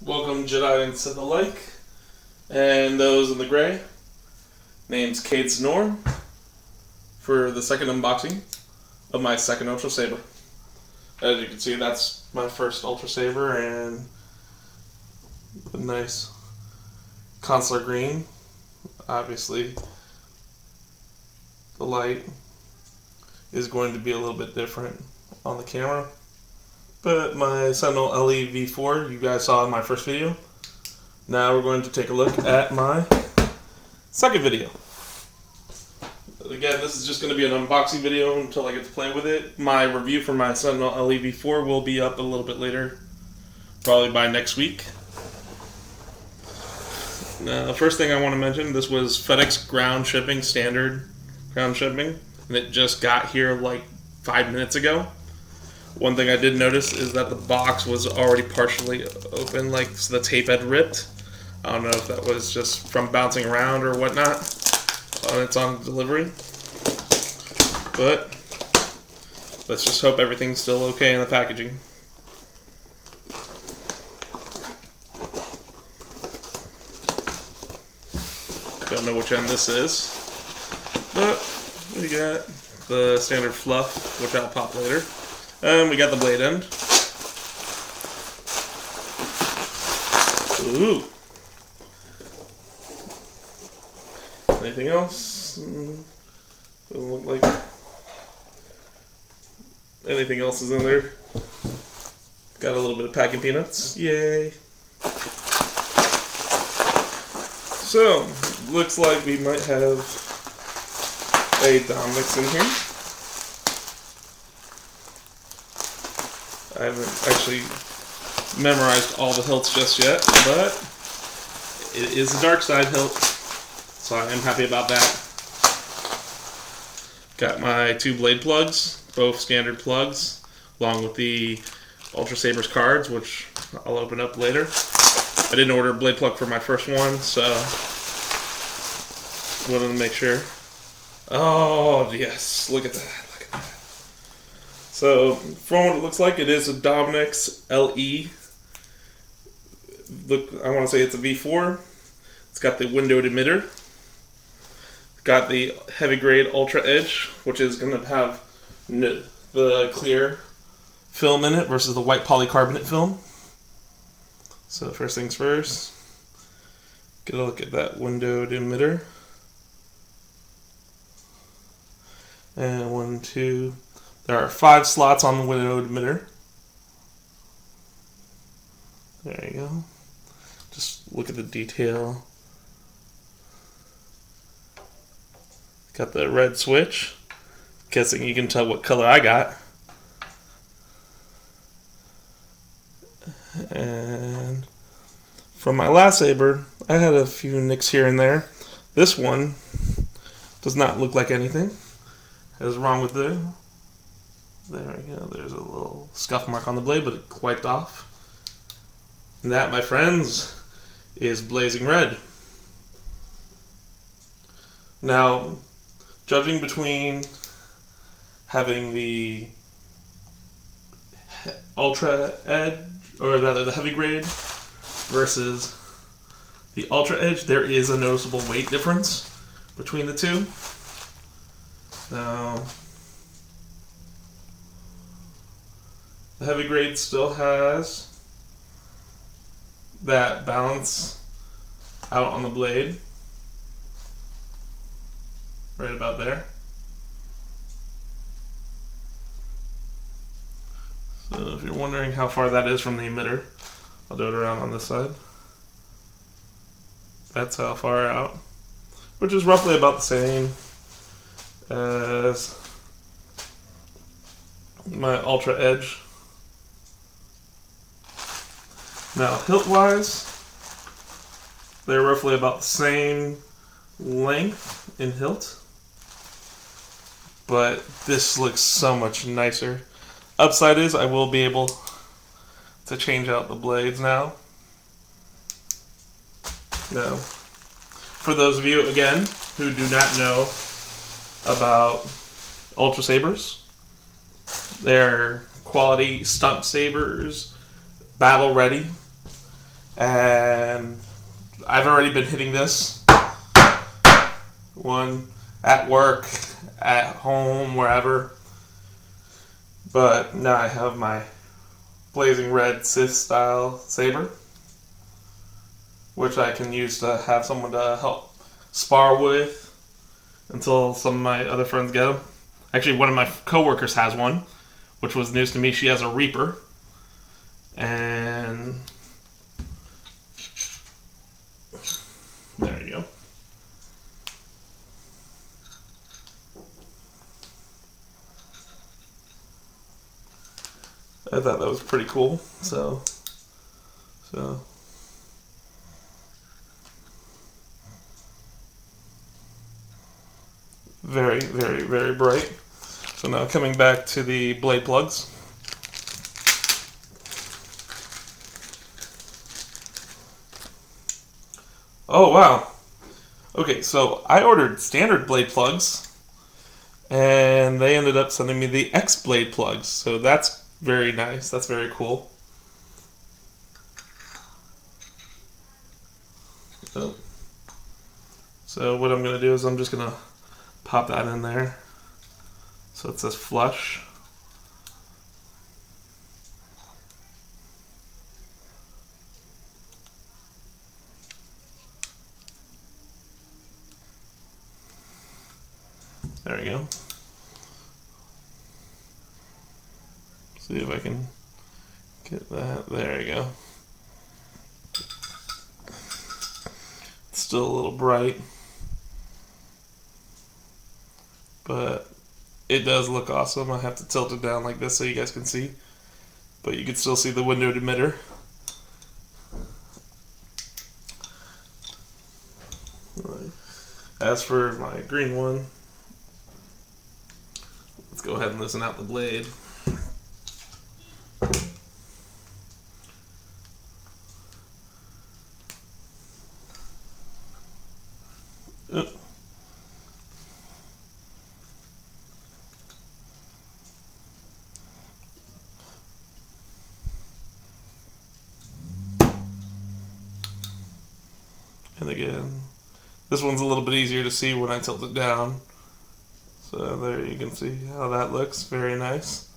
Welcome Jedi and Sith alike, and those in the gray. Name's Cade Snore for the second unboxing of my second Ultra Saber. As you can see, that's my first Ultra Saber, and a nice consular green. Obviously, the light is going to be a little bit different on the camera. But my Sentinel LE V4 you guys saw in my first video. Now we're going to take a look at my second video. Again, this is just going to be an unboxing video until I get to play with it. My review for my Sentinel LE V4 will be up a little bit later, probably by next week. Now, the first thing I want to mention, this was FedEx ground shipping, standard ground shipping, and it just got here like 5 minutes ago. One thing I did notice is that the box was already partially open, like so the tape had ripped. I don't know if that was just from bouncing around or whatnot on its on delivery. But let's just hope everything's still okay in the packaging. Don't know which end this is, but we got the standard fluff, which I'll pop later. And we got the blade end. Ooh. Anything else? Doesn't look like anything else is in there. Got a little bit of packing peanuts. Yay. So, looks like we might have a Dominix in here. I haven't actually memorized all the hilts just yet, but it is a dark side hilt, so I am happy about that. Got my 2 blade plugs, both standard plugs, along with the Ultra Sabers cards, which I'll open up later. I didn't order a blade plug for my first one, so wanted to make sure. Oh, yes, look at that. So, from what it looks like, it is a Dominix LE. Look, I want to say it's a V4. It's got the windowed emitter. It's got the heavy grade UltraEdge, which is going to have the clear film in it versus the white polycarbonate film. So, first things first, get a look at that windowed emitter. And 1, 2. There are 5 slots on the windowed emitter. There you go. Just look at the detail. Got the red switch. Guessing you can tell what color I got. And from my last saber, I had a few nicks here and there. This one does not look like anything is wrong with it. There we go. There's a little scuff mark on the blade, but it wiped off. And that, my friends, is blazing red. Now, judging between having the UltraEdge, or rather the heavy grade, versus the UltraEdge, there is a noticeable weight difference between the two. Now, the heavy grade still has that balance out on the blade, right about there. So if you're wondering how far that is from the emitter, I'll do it around on this side. That's how far out, which is roughly about the same as my UltraEdge. Now, hilt-wise, they're roughly about the same length in hilt, but this looks so much nicer. Upside is I will be able to change out the blades now. Now, for those of you, again, who do not know about Ultra Sabers, they're quality stump sabers, battle ready. And I've already been hitting this one at work, at home, wherever. But now I have my blazing red Sith style saber, which I can use to have someone to help spar with until some of my other friends get them. Actually, one of my coworkers has one, which was news to me. She has a Reaper, and there you go. I thought that was pretty cool. So very, very, very bright. So now coming back to the blade plugs. Oh wow. Okay, so I ordered standard blade plugs, and they ended up sending me the X blade plugs. So that's very nice. That's very cool. So what I'm going to do is I'm just going to pop that in there. So it says flush. There we go. See if I can get that. There you go. It's still a little bright, but it does look awesome. I have to tilt it down like this so you guys can see, but you can still see the windowed emitter. As for my green one, let's go ahead and loosen out the blade. And again, this one's a little bit easier to see when I tilt it down. So there you can see how that looks. Very nice.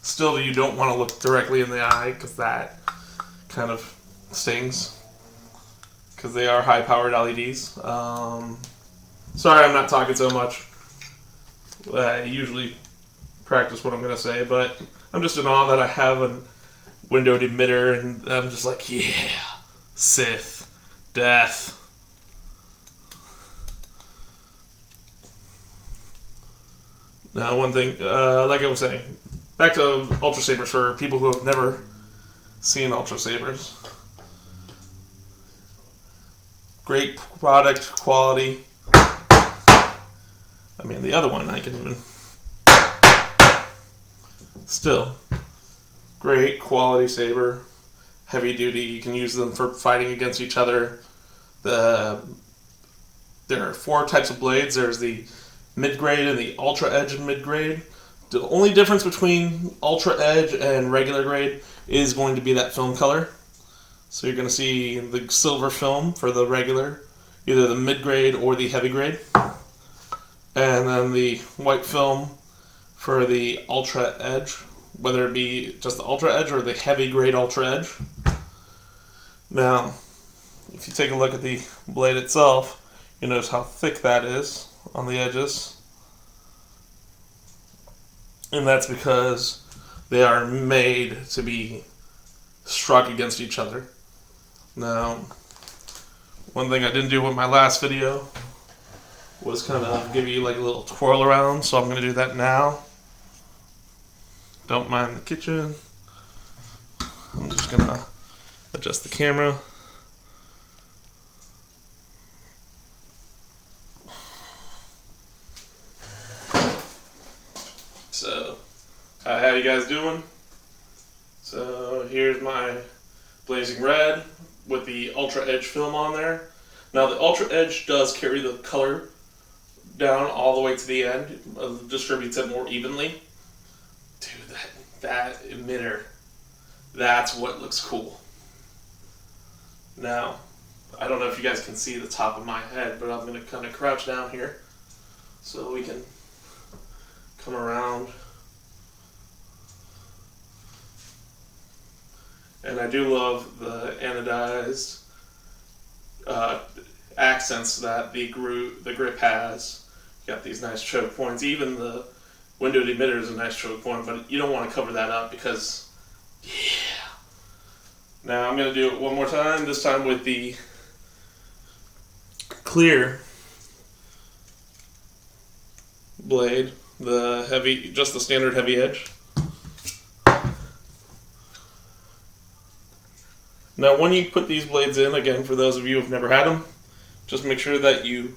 Still, you don't want to look directly in the eye because that kind of stings, because they are high-powered LEDs. Sorry I'm not talking so much. I usually practice what I'm going to say, but I'm just in awe that I have a windowed emitter, and I'm just like, yeah, Sith, death. Now, one thing, like I was saying, back to Ultra Sabers for people who have never seen Ultra Sabers. Great product quality. I mean, the other one I can even... Still, great quality saber. Heavy duty. You can use them for fighting against each other. There are 4 types of blades. There's the mid-grade and the UltraEdge mid-grade. The only difference between UltraEdge and regular grade is going to be that film color. So you're going to see the silver film for the regular, either the mid-grade or the heavy grade. And then the white film for the UltraEdge, whether it be just the UltraEdge or the heavy grade UltraEdge. Now, if you take a look at the blade itself, you notice how thick that is on the edges. And that's because they are made to be struck against each other. Now, one thing I didn't do with my last video was kind of give you like a little twirl around, so I'm going to do that now. Don't mind the kitchen. I'm just going to adjust the camera. So, how you guys doing? So, here's my blazing red with the UltraEdge film on there. Now, the UltraEdge does carry the color down all the way to the end. Distributes it more evenly. Dude, that emitter, that's what looks cool. Now, I don't know if you guys can see the top of my head, but I'm going to kind of crouch down here so we can come around. And I do love the anodized accents that the grip has. You got these nice choke points. Even the windowed emitter is a nice choke point, but you don't want to cover that up because, yeah. Now I'm going to do it one more time, this time with the clear blade, the heavy, just the standard heavy edge. Now when you put these blades in, again, for those of you who have never had them, just make sure that you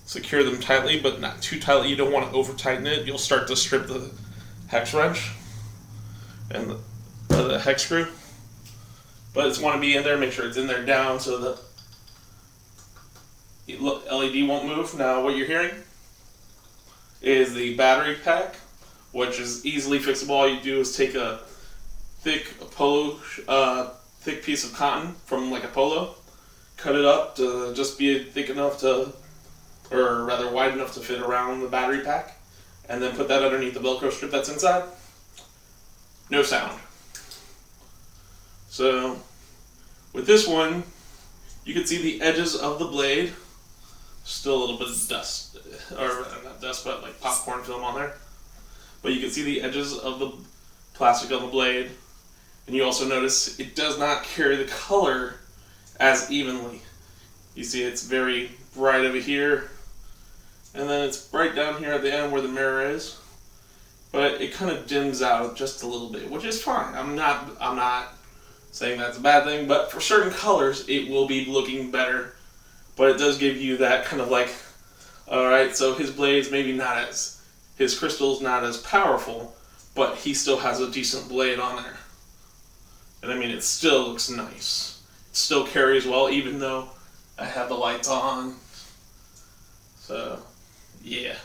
secure them tightly, but not too tightly. You don't want to over tighten it. You'll start to strip the hex wrench and the hex screw. But it's want to be in there, make sure it's in there down so the LED won't move. Now what you're hearing is the battery pack, which is easily fixable. All you do is take a thick piece of cotton from like a polo, cut it up to just be thick enough to, or rather wide enough to fit around the battery pack, and then put that underneath the Velcro strip that's inside. No sound. So with this one, you can see the edges of the blade. Still a little bit of dust, or not dust, but like popcorn film on there. But you can see the edges of the plastic on the blade. And you also notice it does not carry the color as evenly. You see it's very bright over here, and then it's bright down here at the end where the mirror is. But it kind of dims out just a little bit, which is fine. I'm not saying that's a bad thing, but for certain colors it will be looking better. But it does give you that kind of like, alright, so his blade's maybe not as, his crystal's not as powerful, but he still has a decent blade on there. And I mean, it still looks nice. It still carries well, even though I have the lights on. So, yeah.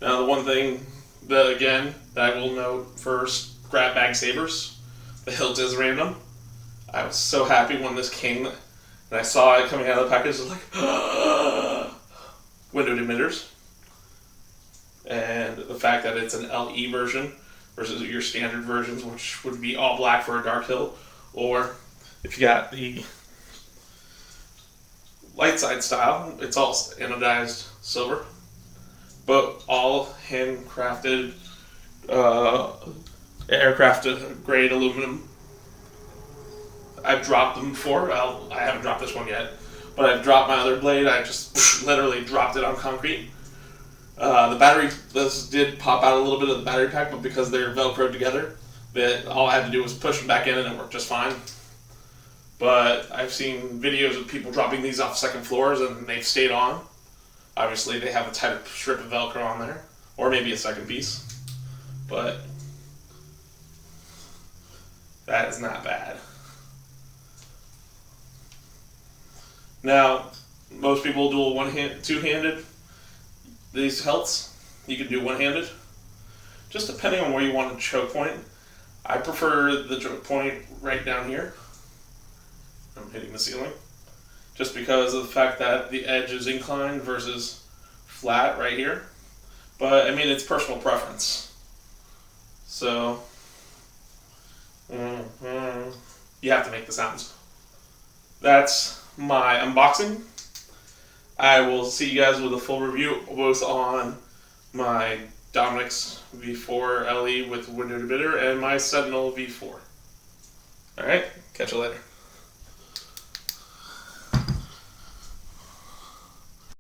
Now, the one thing that, again, that I will note first, grab bag sabers. The hilt is random. I was so happy when this came, and I saw it coming out of the package. I was like, windowed emitters. And the fact that it's an LE version versus your standard versions, which would be all black for a dark hilt, or if you got the light side style, it's all anodized silver, but all handcrafted, aircraft grade aluminum. I've dropped them before. I haven't dropped this one yet, but I've dropped my other blade. I just literally dropped it on concrete. The battery, this did pop out a little bit of the battery pack, but because they're Velcroed together, all I had to do was push them back in and it worked just fine. But I've seen videos of people dropping these off second floors and they've stayed on. Obviously, they have a tighter strip of Velcro on there, or maybe a second piece. But that is not bad. Now, most people do two-handed. These hilts, you can do one-handed. Just depending on where you want a choke point. I prefer the choke point right down here. I'm hitting the ceiling. Just because of the fact that the edge is inclined versus flat right here. But, I mean, it's personal preference. So, you have to make the sounds. That's my unboxing. I will see you guys with a full review both on my Dominix V4 LE with windowed emitter and my Sentinel V4. Alright, catch you later.